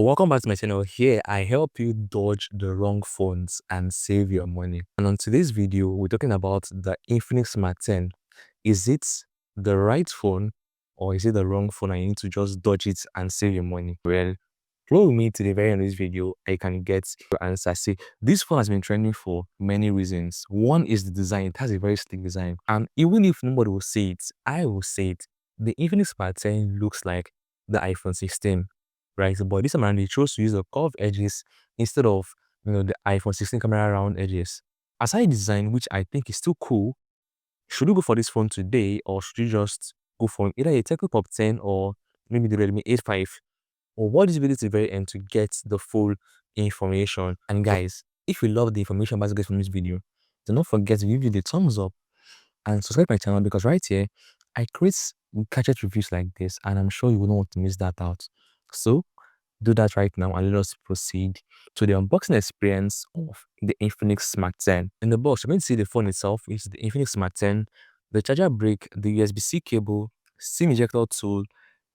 Welcome back to my channel. Here I help you dodge the wrong phones and save your money. And on today's video, we're talking about the Infinix Smart 10. Is it the right phone or is it the wrong phone and you need to just dodge it and save your money? Well, follow with me to the very end of this video. I can get your answer. See, this phone has been trending for many reasons. One is the design. It has a very sleek design. And even if nobody will say it, I will say it. The Infinix Smart 10 looks like the iPhone 16, right? But this time around, they chose to use the curved edges instead of the iPhone 16 camera round edges. Aside design, which I think is still cool, should you go for this phone today or should you just go for either a Tecno Pop 10 or maybe the Redmi 85? Or watch this video to the very end to get the full information. And guys, if you love the information basket from this video, do not forget to give you the thumbs up and subscribe to my channel, because right here I create gadget reviews like this and I'm sure you will not want to miss that out. So do that right now and let us proceed to the unboxing experience of the Infinix Smart 10. In the box, you're going to see the phone itself, which is the Infinix Smart 10, the charger brick, the USB-C cable, SIM ejector tool,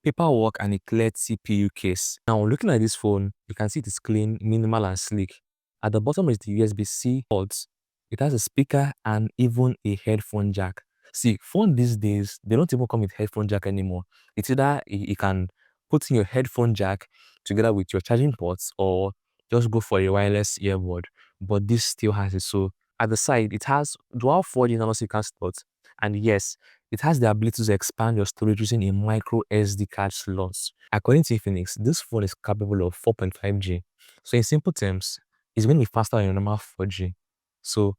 paperwork, and a clear CPU case. Now, looking at this phone, you can see it is clean, minimal, and sleek. At the bottom is the USB-C ports. It has a speaker and even a headphone jack. See, phone these days, they don't even come with headphone jack anymore. It's either you can put in your headphone jack together with your charging ports or just go for a wireless earbud. But this still has it. So at the side, it has dual 4G nanosecond slots. And yes, it has the ability to expand your storage using a micro SD card slot. According to Infinix, this phone is capable of 4.5G. So in simple terms, it's going to be faster than your normal 4G. So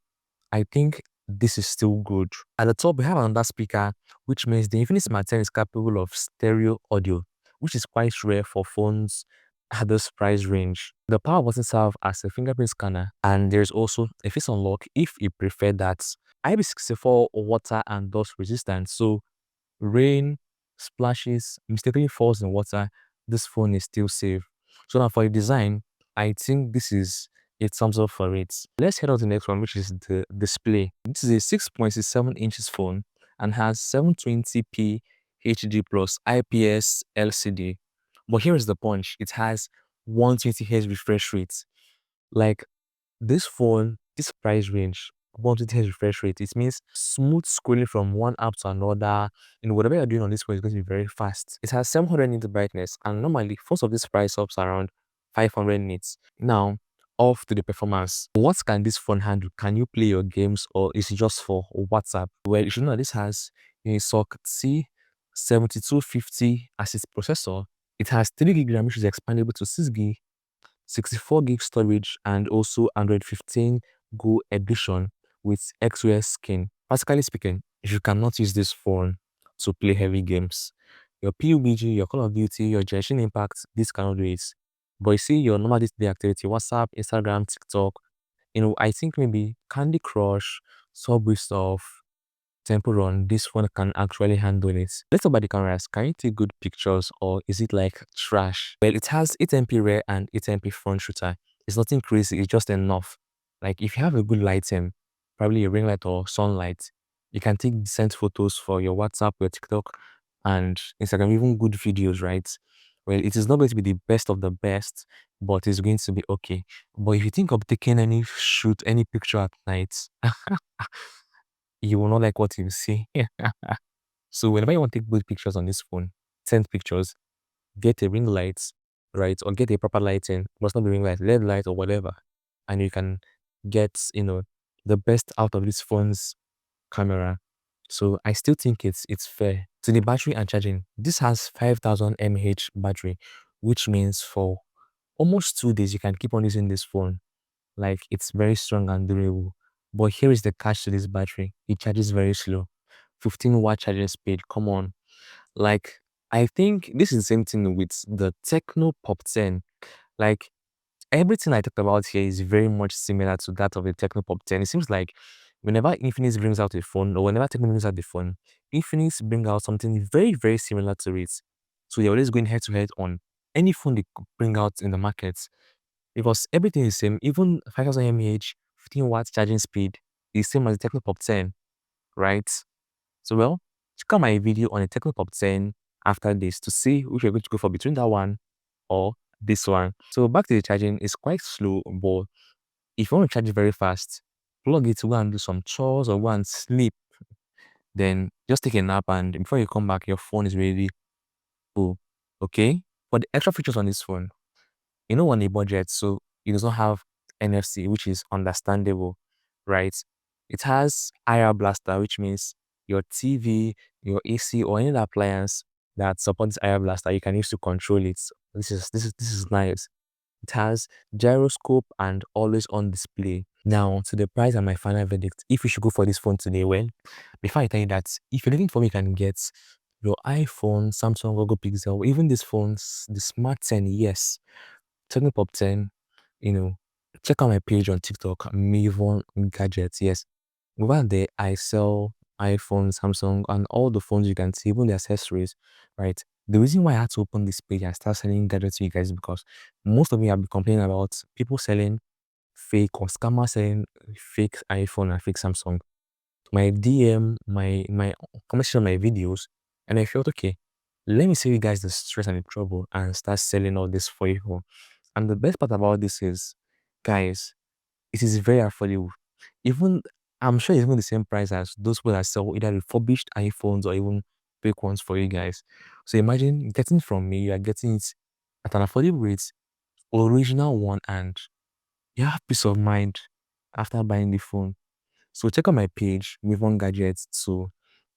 I think this is still good. At the top, we have another speaker, which means the Infinix Smart 10 is capable of stereo audio, which is quite rare for phones at this price range. The power button serves as a fingerprint scanner, and there's also a face unlock if you prefer that. IP64 water and dust resistant, so rain, splashes, mistakenly falls in water, this phone is still safe. So now for the design, I think this is a thumbs up for it. Let's head on to the next one, which is the display. This is a 6.67 inches phone and has 720p HD plus IPS LCD. But here is the punch. It has 120Hz refresh rate. Like, this phone, this price range, 120Hz refresh rate, it means smooth scrolling from one app to another. Whatever you're doing on this phone is going to be very fast. It has 700 nits brightness, and normally most of this price ups around 500 nits. Now, off to the performance. What can this phone handle? Can you play your games or is it just for WhatsApp? Well, you should know this has a socket C7250 as its processor. It has 3 GB RAM, which is expandable to 6 GB, 64 gig storage, and also Android 15 Go edition with XOS skin. Practically speaking, you cannot use this phone to play heavy games. Your PUBG, your Call of Duty, your Genshin Impact, this cannot do it. But you see your normal day-to-day activity, WhatsApp, Instagram, TikTok, I think maybe Candy Crush, Subway stuff, Temple Run, this one can actually handle it. Let's talk about the cameras. Can you take good pictures or is it like trash? Well, it has 8MP rear and 8MP front shooter. It's nothing crazy, it's just enough. Like if you have a good lighting, probably a ring light or sunlight, you can take decent photos for your WhatsApp, your TikTok, and Instagram, even good videos, right? Well, it is not going to be the best of the best, but it's going to be okay. But if you think of taking any picture at night, you will not like what you see. So whenever you want to take good pictures on this phone, send pictures, get a ring light, right? Or get a proper lighting. Must not be ring light, LED light or whatever. And you can get, the best out of this phone's camera. So I still think it's fair. To the battery and charging, this has 5000 mAh battery, which means for almost 2 days you can keep on using this phone. Like, it's very strong and durable. But here is the catch to this battery. It charges very slow. 15-watt charging speed. Come on. Like, I think this is the same thing with the Techno Pop 10. Like, everything I talked about here is very much similar to that of the Techno Pop 10. It seems like whenever Infinix brings out a phone or whenever Techno brings out the phone, Infinix bring out something very, very similar to it. So they're always going head to head on any phone they could bring out in the market, because everything is same. Even 5000 mAh, 15 watts charging speed is same as the Techno Pop 10, right? So well, check out my video on the Techno Pop 10 after this to see which you're going to go for between that one or this one. So back to the charging, it's quite slow, but if you want to charge it very fast, plug it, go and do some chores or go and sleep. Then just take a nap, and before you come back, your phone is ready full. Okay? For the extra features on this phone, you know, on a budget, so it does not have NFC, which is understandable, right? It has IR blaster, which means your TV, your AC, or any other appliance that supports IR blaster, you can use to control it. This is nice. It has gyroscope and always on display. Now to the price and my final verdict. If you should go for this phone today, well, before I tell you that, if you're looking for me, you can get your iPhone, Samsung, Google Pixel, even these phones, the Smart 10, yes, Techno Pop 10, you know, check out my page on TikTok, Mavon Gadgets. Yes, over there, I sell iPhone, Samsung, and all the phones you can see, even the accessories, right? The reason why I had to open this page and start selling gadgets to you guys is because most of me have been complaining about people selling fake or scammers selling fake iPhone and fake Samsung. My DM, my conversation, my videos, and I felt okay. Let me save you guys the stress and the trouble and start selling all this for you. And the best part about this is, guys, it is very affordable. Even I'm sure it's even the same price as those people that sell either refurbished iPhones or even fake ones for you guys. So imagine getting it from me, you are getting it at an affordable rate, original one, and you have peace of mind after buying the phone. So check out my page, Move On Gadgets, to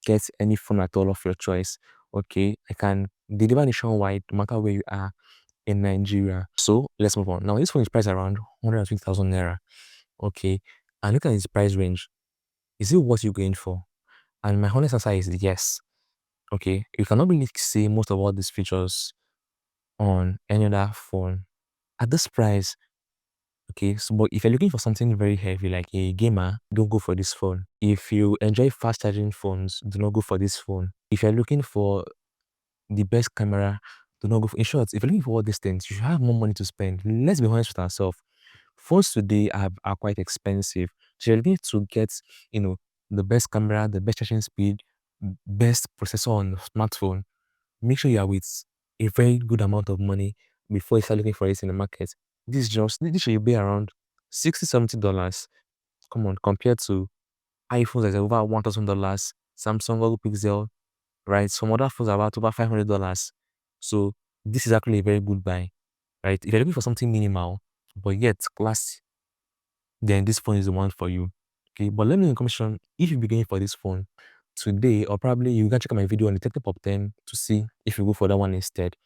get any phone at all of your choice. Okay, I can deliver nationwide no matter where you are in Nigeria. So let's move on. Now this phone is priced around 120,000 naira. Okay, and look at its price range. Is it what you're going for? And my honest answer is yes. Okay, you cannot really see most of all these features on any other phone at this price. Okay, so but if you're looking for something very heavy like a gamer, don't go for this phone. If you enjoy fast charging phones, do not go for this phone. If you're looking for the best camera, do not go for. In short, if you're looking for all these things, you should have more money to spend. Let's be honest with ourselves. Phones today are quite expensive. So you're looking to get, you know, the best camera, the best charging speed, best processor on the smartphone. Make sure you are with a very good amount of money before you start looking for it in the market. This should be around 60 $70. Come on, compared to iPhones that's over $1,000, Samsung Google Pixel, right? Some other phones are about over $500. So this is actually a very good buy, right? If you're looking for something minimal, but yet classy, then this phone is the one for you. Okay, but let me know in the comment section if you'll be going for this phone today, or probably you can check out my video on the Techno Pop 10 to see if you go for that one instead.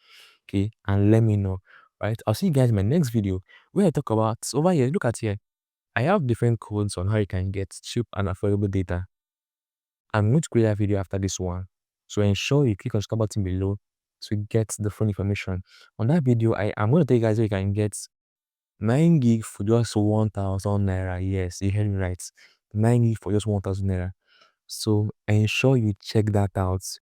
Okay, and let me know. Right, I'll see you guys in my next video where I talk about over here. Look at here, I have different codes on how you can get cheap and affordable data. I'm going to create a video after this one, so ensure you click on the subscribe button below to get the full information. On that video, I'm going to tell you guys how you can get 9 gig for just 1,000 naira. Yes, you heard me right. 9 gig for just 1,000 naira. So ensure you check that out.